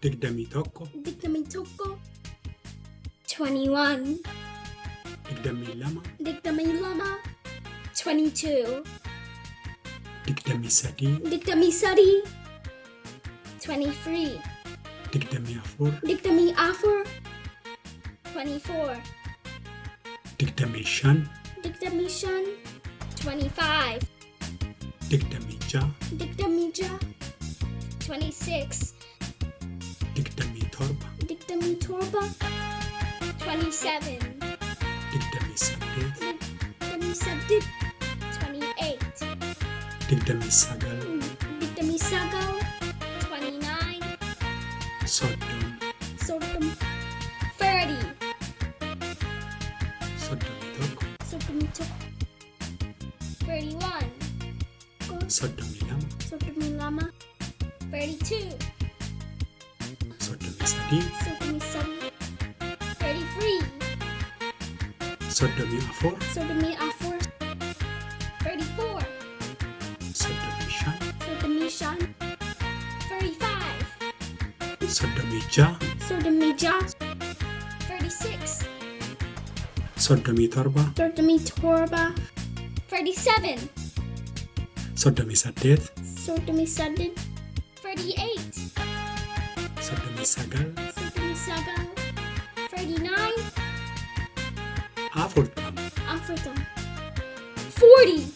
digdamii tokko, digdamii tokko, 21, digdamii lama, digdamii lama, 22, digdamii sadii, digdamii sadii, 23, digdamii afur, digdamii afur, 24, digdamii shan, digdamii shan, 25, digdamii ja'a, digdamii ja'a, 26, digdamii torba, digdamii torba, 27, digdamii saddeet, digdamii saddeet, 28, digdamii sagal, digdamii sagal, 29, soddom, soddom, 30, soddomii tokko, soddomii tokko, 31, soddomii lama, soddomii lama, 32, soddomii sadii, soddomii sadii, 33, soddomii afur, soddomii afur, 34, soddomii shan, soddomii shan, 35, soddomii ja'a, soddomii ja'a, 36, soddomii torba, soddomii torba, 37, soddomii saddeet, soddomii saddeet, 38, soddomii sagal, soddomii sagal, 39, afurtama, afurtama, 40,